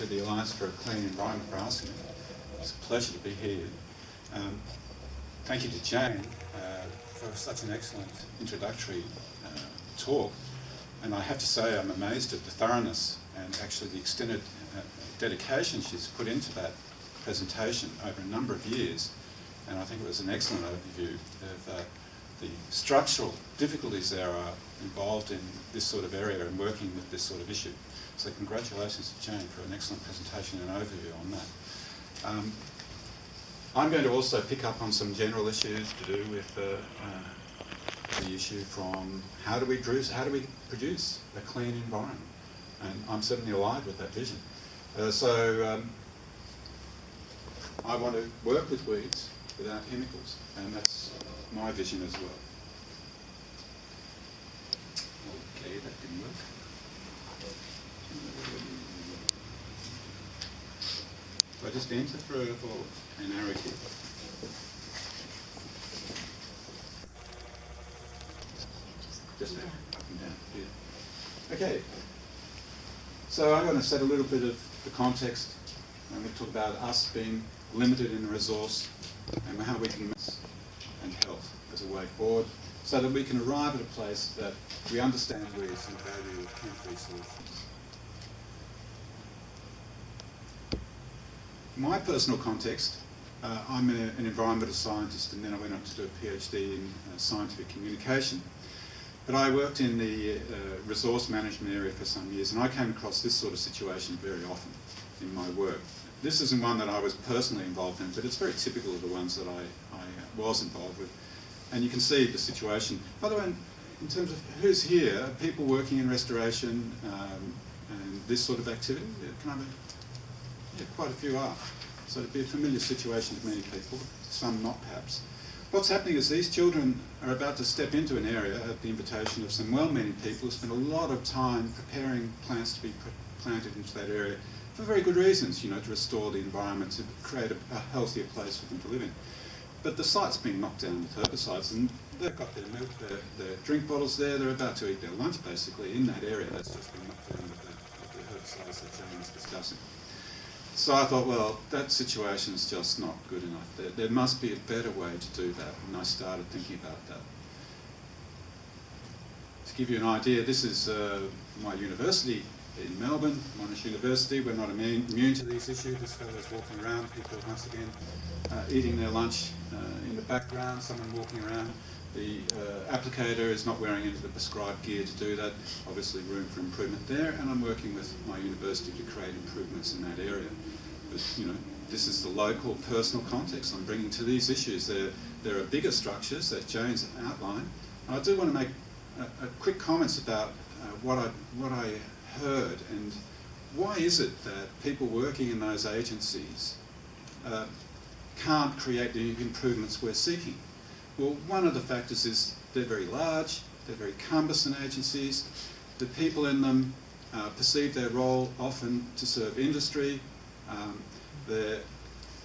to the Alliance for a Clean Environment for asking me. It's a pleasure to be here. Thank you to Jane for such an excellent introductory talk. And I have to say I'm amazed at the thoroughness and actually the extended dedication she's put into that presentation over a number of years. And I think it was an excellent overview of the structural difficulties there are involved in this sort of area and working with this sort of issue. So congratulations to Jane for an excellent presentation and overview on that. I'm going to also pick up on some general issues to do with the issue from how do we produce a clean environment? And I'm certainly alive with that vision. I want to work with weeds without chemicals, and that's my vision as well. Okay, that didn't work. Do I just enter through it or an arrow key? Just there, up and down, yeah. Okay, so I'm going to set a little bit of the context. I'm going to talk about us being limited in resource and how we can and health as a way forward so that we can arrive at a place that we understand weeds and value chemical solutions. My personal context, I'm an environmental scientist, and then I went on to do a PhD in scientific communication. But I worked in the resource management area for some years, and I came across this sort of situation very often in my work. This isn't one that I was personally involved in, but it's very typical of the ones that I was involved with. And you can see the situation. By the way, in terms of who's here, people working in restoration and this sort of activity, yeah, quite a few are. So it'd be a familiar situation to many people, some not perhaps. What's happening is these children are about to step into an area at the invitation of some well-meaning people who spend a lot of time preparing plants to be planted into that area for very good reasons, you know, to restore the environment, to create a healthier place for them to live in. But the site's been knocked down with herbicides, and they've got their milk, their drink bottles there, they're about to eat their lunch basically in that area that's just been knocked down with the herbicides that Jane was discussing. So I thought, well, that situation's just not good enough. There must be a better way to do that, and I started thinking about that. To give you an idea, this is my university in Melbourne, Monash University. We're not immune to these issues. This fellow's walking around, people once again eating their lunch in the background, someone walking around. The applicator is not wearing any of the prescribed gear to do that. Obviously room for improvement there, and I'm working with my university to create improvements in that area. But, you know, this is the local personal context I'm bringing to these issues. There are bigger structures that Jane's outlined. And I do want to make a quick comments about what I heard and why is it that people working in those agencies can't create the improvements we're seeking. Well, one of the factors is they're very large, they're very cumbersome agencies. The people in them perceive their role often to serve industry.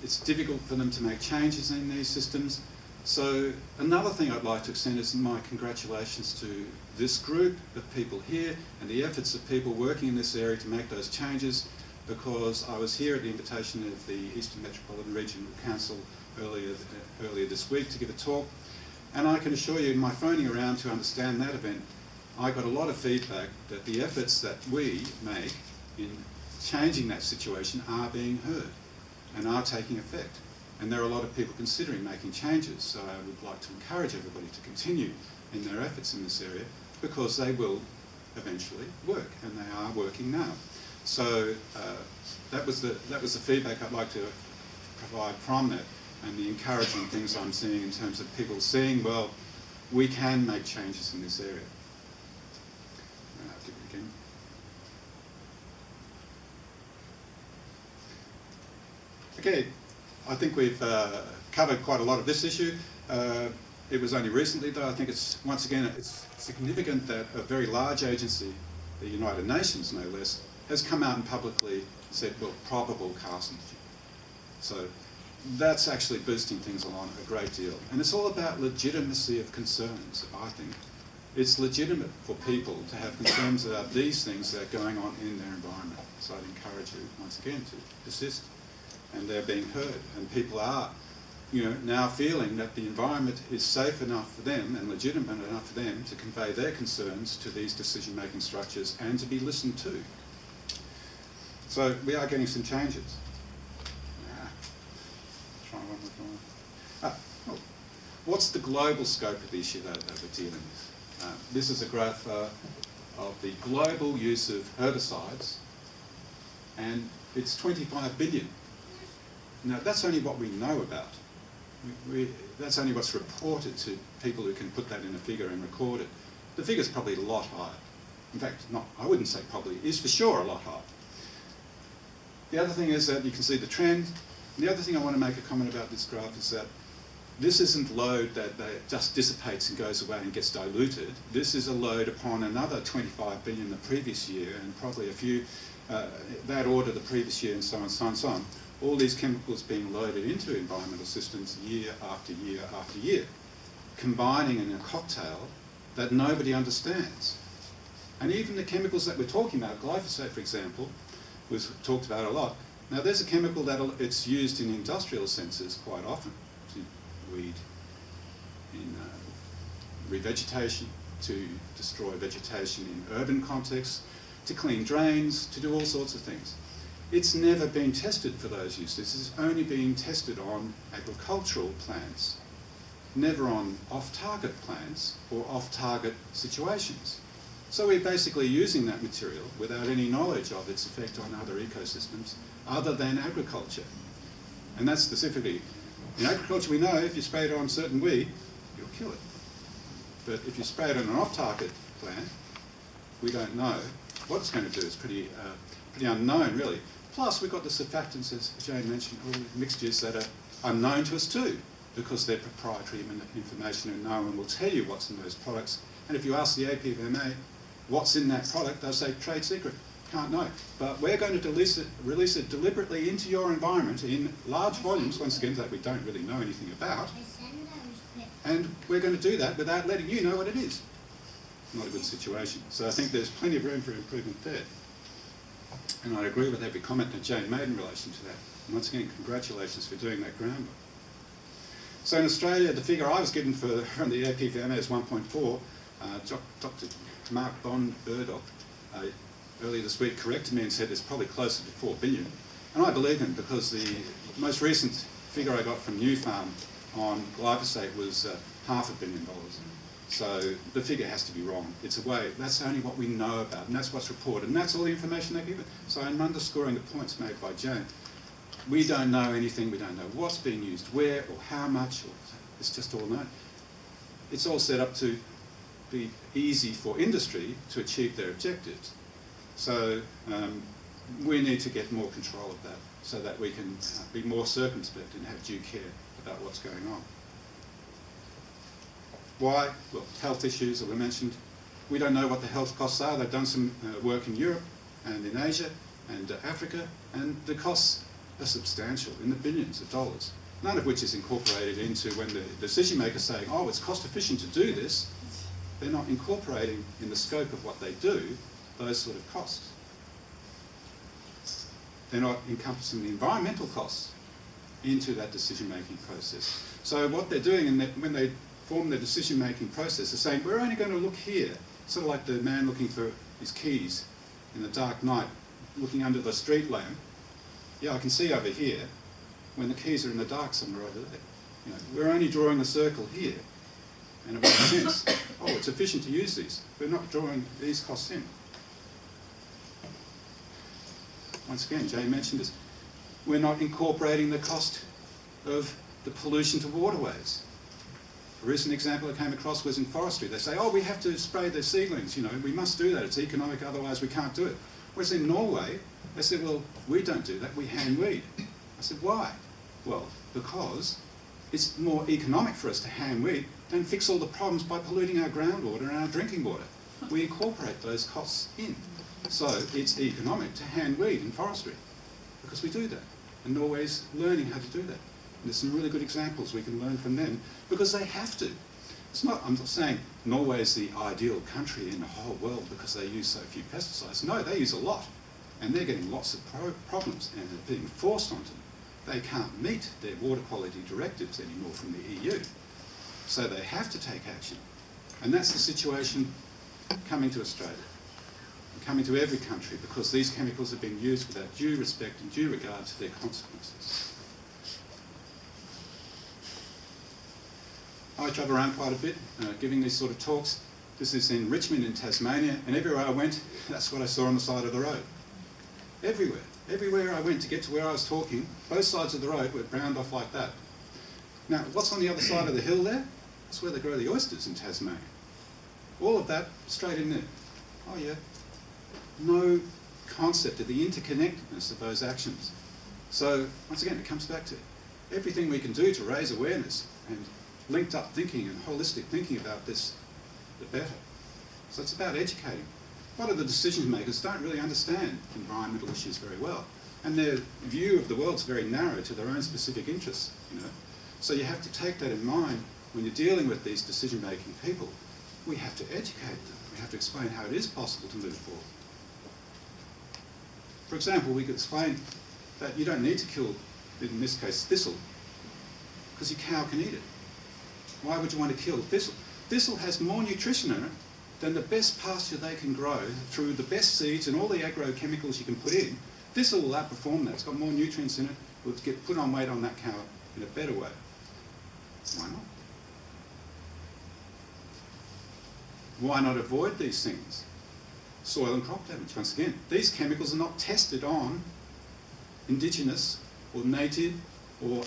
It's difficult for them to make changes in these systems. So another thing I'd like to extend is my congratulations to this group of people here and the efforts of people working in this area to make those changes, because I was here at the invitation of the Eastern Metropolitan Regional Council earlier this week to give a talk, and I can assure you in my phoning around to understand that event, I got a lot of feedback that the efforts that we make in changing that situation are being heard and are taking effect. And there are a lot of people considering making changes, so I would like to encourage everybody to continue in their efforts in this area, because they will eventually work, and they are working now. So that was the feedback I'd like to provide from that, and the encouraging things I'm seeing in terms of people seeing, well, we can make changes in this area. I'll do it again. Okay. I think we've covered quite a lot of this issue. It was only recently, though. I think it's, once again, it's significant that a very large agency, the United Nations no less, has come out and publicly said, well, probable carcinogen. So that's actually boosting things along a great deal. And it's all about legitimacy of concerns, I think. It's legitimate for people to have concerns about these things that are going on in their environment. So I'd encourage you, once again, to persist. And they're being heard. And people are, now feeling that the environment is safe enough for them and legitimate enough for them to convey their concerns to these decision-making structures and to be listened to. So we are getting some changes. Try one more. Well, what's the global scope of the issue that we're dealing with? This is a graph of the global use of herbicides, and it's 25 billion. Now, that's only what we know about. That's only what's reported to people who can put that in a figure and record it. The figure's probably a lot higher. In fact, I wouldn't say probably, it is for sure a lot higher. The other thing is that you can see the trend. The other thing I want to make a comment about this graph is that this isn't load that just dissipates and goes away and gets diluted. This is a load upon another 25 billion the previous year, and probably a few, that order the previous year, and so on and so on and so on. All these chemicals being loaded into environmental systems year after year after year, combining in a cocktail that nobody understands. And even the chemicals that we're talking about, glyphosate for example, was talked about a lot. Now there's a chemical that it's used in industrial senses quite often, to weed, in revegetation, to destroy vegetation in urban contexts, to clean drains, to do all sorts of things. It's never been tested for those uses. It's only been tested on agricultural plants, never on off-target plants or off-target situations. So we're basically using that material without any knowledge of its effect on other ecosystems other than agriculture. And that's specifically, in agriculture we know if you spray it on certain weed, you'll kill it. But if you spray it on an off-target plant, we don't know what it's going to do. It's pretty unknown really. Plus we've got the surfactants, as Jane mentioned, all the mixtures that are unknown to us too, because they're proprietary information and no one will tell you what's in those products. And if you ask the APFMA what's in that product, they'll say trade secret, can't know. But we're going to release it deliberately into your environment in large volumes, once again, that we don't really know anything about. And we're going to do that without letting you know what it is. Not a good situation. So I think there's plenty of room for improvement there. And I agree with every comment that Jane made in relation to that. And once again, congratulations for doing that groundwork. So in Australia, the figure I was given from the APFMA is 1.4. Dr. Mark Bond-Burdock earlier this week corrected me and said it's probably closer to 4 billion. And I believe him because the most recent figure I got from New Farm on glyphosate was $500 million. So the figure has to be wrong. It's a way, that's only what we know about, and that's what's reported, and that's all the information they give it. So I'm underscoring the points made by Jane. We don't know anything, we don't know what's being used, where, or how much, or it's just all known. It's all set up to be easy for industry to achieve their objectives. So we need to get more control of that so that we can be more circumspect and have due care about what's going on. Why? Well, health issues that were mentioned. We don't know what the health costs are. They've done some work in Europe and in Asia and Africa, and the costs are substantial, in the billions of dollars, none of which is incorporated into when the decision maker's saying, oh, it's cost efficient to do this. They're not incorporating in the scope of what they do those sort of costs. They're not encompassing the environmental costs into that decision-making process. So what they're doing when they form the decision-making process is saying, we're only going to look here, sort of like the man looking for his keys in the dark night, looking under the street lamp. Yeah, I can see over here when the keys are in the dark somewhere over there. You know, we're only drawing a circle here, and it makes sense. Oh, it's efficient to use these. We're not drawing these costs in. Once again, Jay mentioned this. We're not incorporating the cost of the pollution to waterways. A recent example I came across was in forestry. They say, oh, we have to spray the seedlings, you know, we must do that, it's economic, otherwise we can't do it. Whereas in Norway, they said, well, we don't do that, we hand weed. I said, why? Well, because it's more economic for us to hand weed than fix all the problems by polluting our groundwater and our drinking water. We incorporate those costs in. So it's economic to hand weed in forestry, because we do that. And Norway's learning how to do that. And there's some really good examples we can learn from them, because they have to. I'm not saying Norway is the ideal country in the whole world because they use so few pesticides. No, they use a lot. And they're getting lots of problems and they're being forced onto them. They can't meet their water quality directives anymore from the EU. So they have to take action. And that's the situation coming to Australia, and coming to every country, because these chemicals are being used without due respect and due regard to their consequences. I travel around quite a bit, giving these sort of talks. This is in Richmond in Tasmania, and everywhere I went, that's what I saw on the side of the road. Everywhere. Everywhere I went to get to where I was talking, both sides of the road were browned off like that. Now, what's on the other side of the hill there? That's where they grow the oysters in Tasmania. All of that straight in there. Oh yeah. No concept of the interconnectedness of those actions. So, once again, it comes back to everything we can do to raise awareness and linked up thinking and holistic thinking about this, the better. So it's about educating. A lot of the decision makers don't really understand environmental issues very well, and their view of the world's very narrow to their own specific interests, you know. So you have to take that in mind when you're dealing with these decision-making people. We have to educate them. We have to explain how it is possible to move forward. For example, we could explain that you don't need to kill, in this case, thistle, because your cow can eat it. Why would you want to kill thistle? Thistle has more nutrition in it than the best pasture they can grow through the best seeds and all the agrochemicals you can put in. Thistle will outperform that. It's got more nutrients in it. It will get put on weight on that cow in a better way. Why not? Why not avoid these things? Soil and crop damage, once again. These chemicals are not tested on indigenous or native or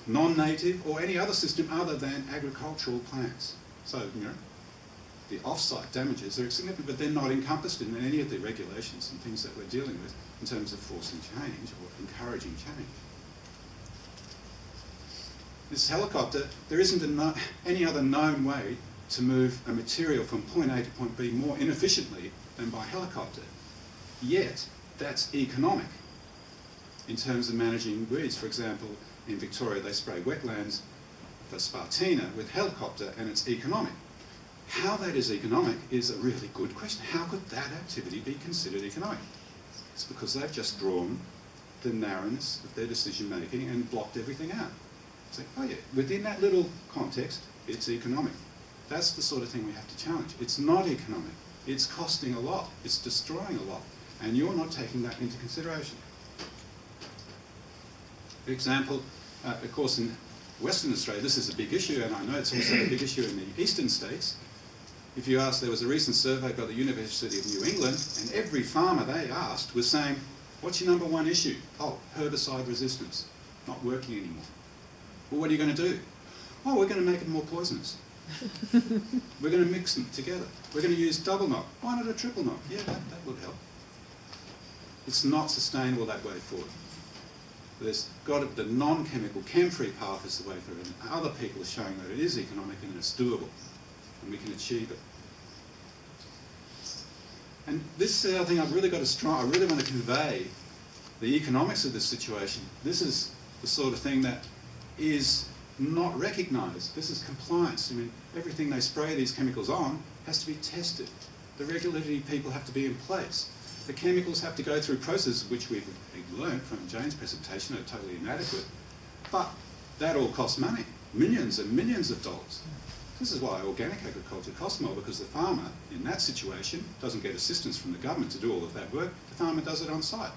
non-native or any other system other than agricultural plants. So, you know, the off-site damages are significant, but they're not encompassed in any of the regulations and things that we're dealing with in terms of forcing change or encouraging change. This helicopter, there isn't any other known way to move a material from point A to point B more inefficiently than by helicopter. Yet, that's economic in terms of managing weeds. For example, in Victoria, they spray wetlands for Spartina with helicopter, and it's economic. How that is economic is a really good question. How could that activity be considered economic? It's because they've just drawn the narrowness of their decision making and blocked everything out. It's like, oh yeah, within that little context, it's economic. That's the sort of thing we have to challenge. It's not economic. It's costing a lot. It's destroying a lot. And you're not taking that into consideration. For example, of course, in Western Australia, this is a big issue, and I know it's also a big issue in the eastern states. If you ask, there was a recent survey by the University of New England, and every farmer they asked was saying, what's your number one issue? Oh, herbicide resistance, not working anymore. Well, what are you going to do? Oh, we're going to make it more poisonous. We're going to mix them together. We're going to use double knock. Why not a triple knock? Yeah, that would help. It's not sustainable that way forward. There's got to, the non-chemical, chem-free path is the way forward. And other people are showing that it is economic and it's doable, and we can achieve it. And this is the other thing I've really got to I really want to convey the economics of this situation. This is the sort of thing that is not recognised. This is compliance. I mean, everything they spray these chemicals on has to be tested. The regulatory people have to be in place. The chemicals have to go through processes which we've learned from Jane's presentation are totally inadequate. But that all costs money, millions and millions of dollars. This is why organic agriculture costs more, because the farmer in that situation doesn't get assistance from the government to do all of that work. The farmer does it on site.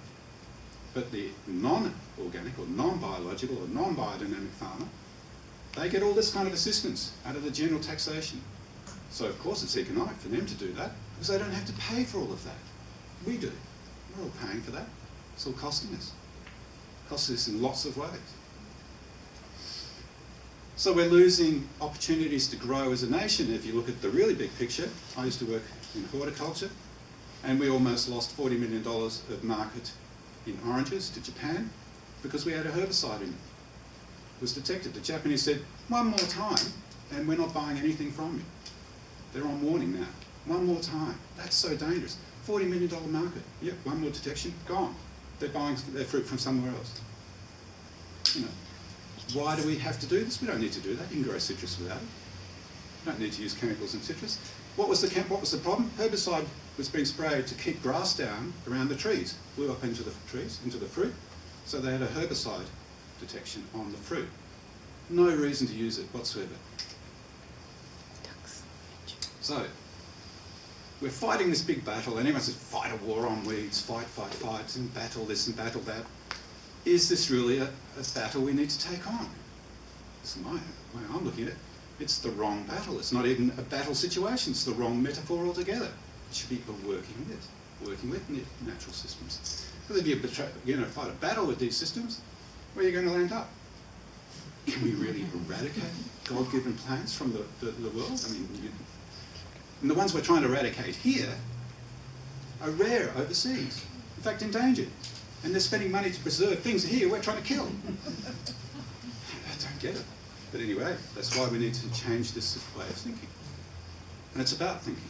But the non-organic or non-biological or non-biodynamic farmer, they get all this kind of assistance out of the general taxation. So of course it's economic for them to do that, because they don't have to pay for all of that. We do. We're all paying for that. It's all costing us. It costs us in lots of ways. So we're losing opportunities to grow as a nation. If you look at the really big picture, I used to work in horticulture, and we almost lost $40 million of market in oranges to Japan because we had a herbicide in it. It was detected. The Japanese said, one more time, and we're not buying anything from you. They're on warning now. One more time. That's so dangerous. $40 million market. Yep, one more detection, gone. They're buying their fruit from somewhere else. You know, why do we have to do this? We don't need to do that. You can grow citrus without it. You don't need to use chemicals in citrus. What was the problem? Herbicide was being sprayed to keep grass down around the trees. Blew up into the trees, into the fruit. So they had a herbicide detection on the fruit. No reason to use it whatsoever. So, we're fighting this big battle, and everyone says, fight a war on weeds, fight, and battle this and battle that. Is this really a battle we need to take on? This is my way I'm looking at it. It's the wrong battle. It's not even a battle situation. It's the wrong metaphor altogether. It should be a working with natural systems. Because if you're going to fight a battle with these systems, where are you going to land up? Can we really eradicate God-given plants from the world? I mean, and the ones we're trying to eradicate here are rare overseas, in fact endangered. And they're spending money to preserve things here we're trying to kill. I don't get it. But anyway, that's why we need to change this way of thinking. And it's about thinking.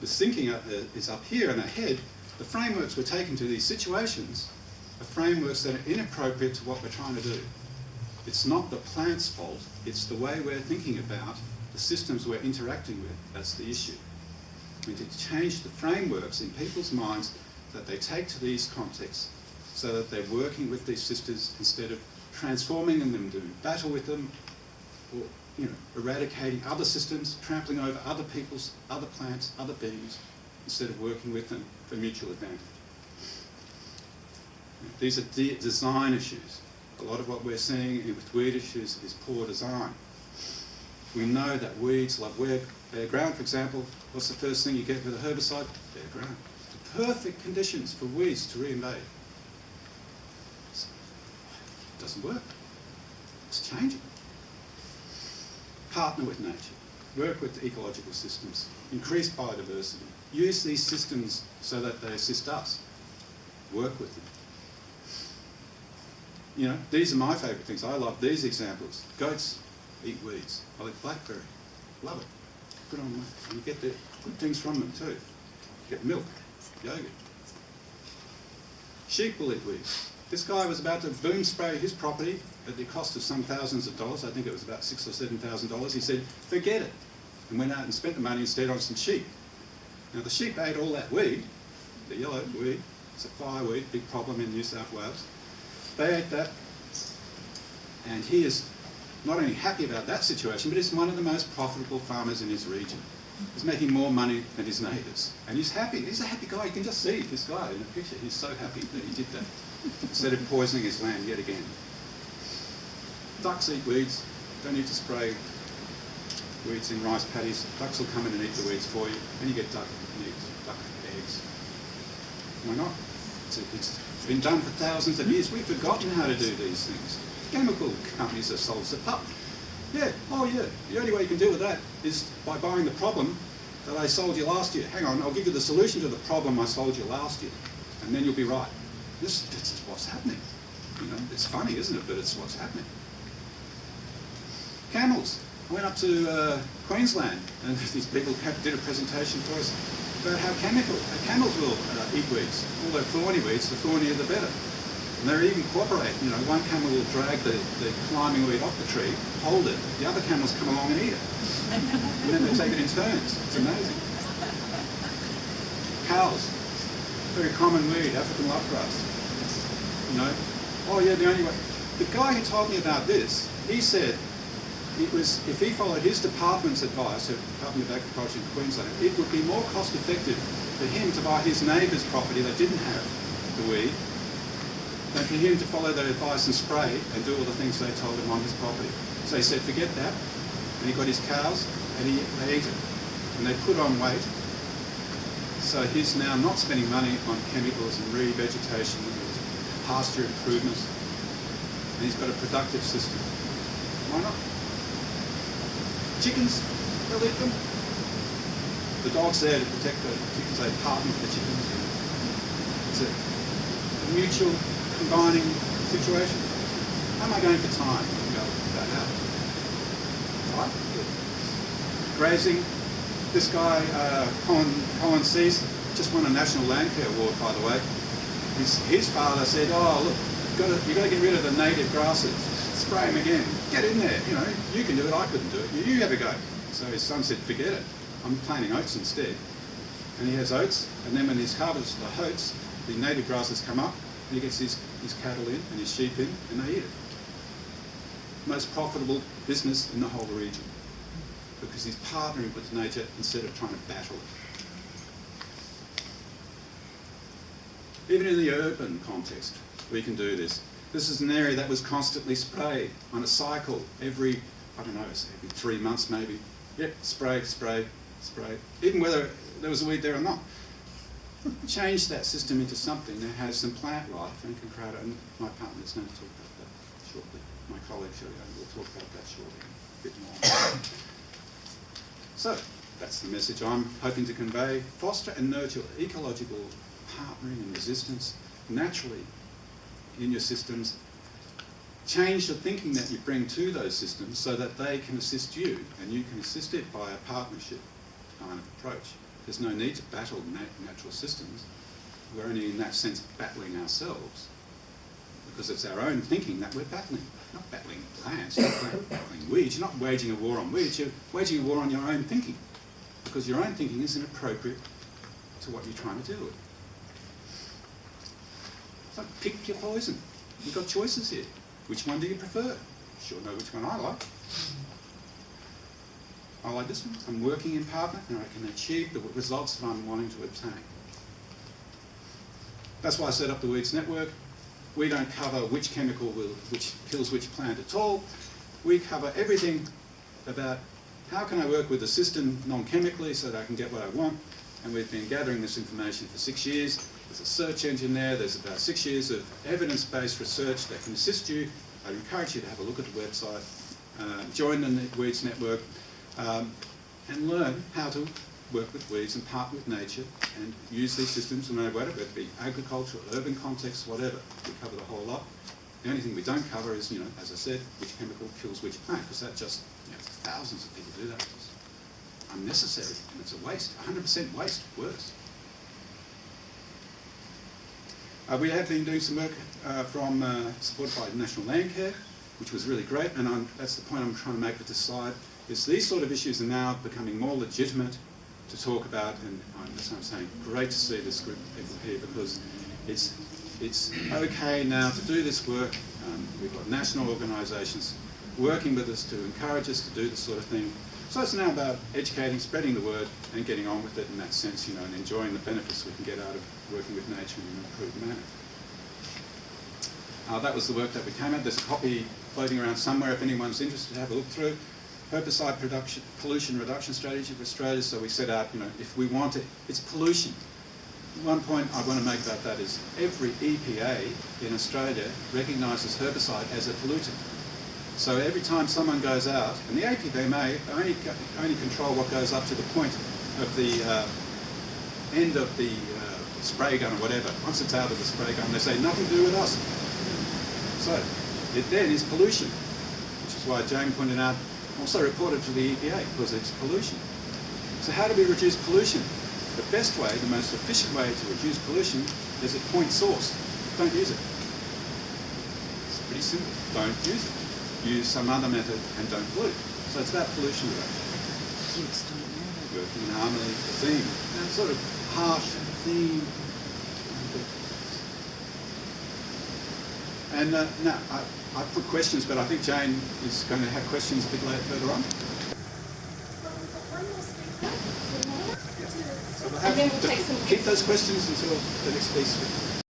This thinking is up here in our head. The frameworks we're taking to these situations are frameworks that are inappropriate to what we're trying to do. It's not the plant's fault, it's the way we're thinking about the systems we're interacting with. That's the issue. We need to change the frameworks in people's minds that they take to these contexts so that they're working with these systems instead of transforming them, doing battle with them, or eradicating other systems, trampling over other people's, other plants, other beings, instead of working with them for mutual advantage. These are design issues. A lot of what we're seeing with weed issues is poor design. We know that weeds love bare ground, for example. What's the first thing you get with a herbicide? Bare ground. The perfect conditions for weeds to reinvade. It doesn't work. It's changing. Partner with nature. Work with ecological systems. Increase biodiversity. Use these systems so that they assist us. Work with them. These are my favourite things. I love these examples. Goats eat weeds. I like blackberry. Love it. Good on them. And you get the good things from them too. You get milk, yogurt. Sheep will eat weeds. This guy was about to boom spray his property at the cost of some thousands of dollars. I think it was about $6,000 or $7,000. He said, forget it. And went out and spent the money instead on some sheep. Now the sheep ate all that weed, the yellow weed. It's a fireweed, big problem in New South Wales. They ate that, and he is not only happy about that situation, but he's one of the most profitable farmers in his region. He's making more money than his neighbours. And he's happy. He's a happy guy. You can just see this guy in the picture. He's so happy that he did that, instead of poisoning his land yet again. Ducks eat weeds. Don't need to spray weeds in rice paddies. Ducks will come in and eat the weeds for you, and you get duck eggs. Why not? It's been done for thousands of years. We've forgotten how to do these things. Chemical companies have solved it. Yeah, oh yeah. The only way you can deal with that is by buying the problem that I sold you last year. Hang on, I'll give you the solution to the problem I sold you last year, and then you'll be right. This is what's happening. It's funny, isn't it? But it's what's happening. Camels. I went up to Queensland, and these people did a presentation for us about how camels will eat weeds. All their thorny weeds, the thornier the better. And they even cooperate. One camel will drag the climbing weed off the tree, hold it, the other camels come along and eat it. And then they take it in turns. It's amazing. Cows, very common weed, African lovegrass. Oh yeah, the only way. The guy who told me about this, he said, if he followed his department's advice, the Department of Agriculture in Queensland, it would be more cost effective for him to buy his neighbour's property that didn't have the weed than for him to follow their advice and spray and do all the things they told him on his property. So he said, forget that. And he got his cows and they ate it. And they put on weight. So he's now not spending money on chemicals and revegetation and pasture improvements. And he's got a productive system. Why not? Chickens, they'll eat them. The dog's there to protect the chickens, they partner with the chickens. It's a mutual combining situation. How am I going for time? I'll go that out. Right? Good. Grazing. This guy, Colin Cease, just won a National Landcare Award, by the way. His father said, oh, look, you've got to get rid of the native grasses. Spray them again. get in there, you know, you can do it, I couldn't do it, you have a go. So his son said, forget it, I'm planting oats instead. And he has oats, and then when he's harvested the oats, the native grasses come up, and he gets his cattle in and his sheep in, and they eat it. Most profitable business in the whole region, because he's partnering with nature instead of trying to battle it. Even in the urban context, we can do this. This is an area that was constantly sprayed on a cycle every, I don't know, every 3 months maybe. Yep, spray, spray, spray, even whether there was a weed there or not. Change that system into something that has some plant life and can create it. And my partner's going to talk about that shortly. My colleague, will talk about that shortly a bit more. So, that's the message I'm hoping to convey. Foster and nurture ecological partnering and resistance naturally in your systems. Change the thinking that you bring to those systems so that they can assist you and you can assist it by a partnership kind of approach. There's no need to battle natural systems. We're only in that sense battling ourselves because it's our own thinking that we're battling. Not battling plants, you're not battling weeds. You're not waging a war on weeds, you're waging a war on your own thinking because your own thinking isn't appropriate to what you're trying to deal with. So pick your poison. You've got choices here. Which one do you prefer? Sure know which one I like. I like this one. I'm working in partner and I can achieve the results that I'm wanting to obtain. That's why I set up the Weeds Network. We don't cover which chemical which kills which plant at all. We cover everything about how can I work with the system non-chemically so that I can get what I want. And we've been gathering this information for 6 years. There's a search engine there. There's about 6 years of evidence-based research that can assist you. I encourage you to have a look at the website, join the Weeds Network, and learn how to work with weeds and partner with nature and use these systems no matter whether it be agricultural, urban context, whatever. We cover the whole lot. The only thing we don't cover is, you know, as I said, which chemical kills which plant, because that just, you know, thousands of people do that. It's unnecessary and it's a waste, 100% waste, worse. We have been doing some work supported by National Land Care, which was really great, and that's the point I'm trying to make with this slide, is these sort of issues are now becoming more legitimate to talk about, and that's what I'm saying, great to see this group of people here, because it's okay now to do this work. We've got national organisations working with us to encourage us to do this sort of thing. So it's now about educating, spreading the word, and getting on with it in that sense, you know, and enjoying the benefits we can get out of working with nature in an improved manner. That was the work that we came at. There's a copy floating around somewhere if anyone's interested to have a look through. Herbicide pollution reduction strategy for Australia. So we set out, you know, if we want it, it's pollution. One point I want to make about that is every EPA in Australia recognises herbicide as a pollutant. So every time someone goes out, and the EPA may only control what goes up to the point of the end of the spray gun or whatever. Once it's out of the spray gun, they say nothing to do with us. So it then is pollution, which is why Jane pointed out, also reported to the EPA because it's pollution. So how do we reduce pollution? The best way, the most efficient way to reduce pollution is at point source. Don't use it. It's pretty simple. Don't use it. Use some other method and don't pollute. So it's about pollution reduction. Working in harmony, the theme. And sort of harsh theme. And now, I put questions, but I think Jane is going to have questions a bit later, further on. So we'll have to keep those questions until the next piece.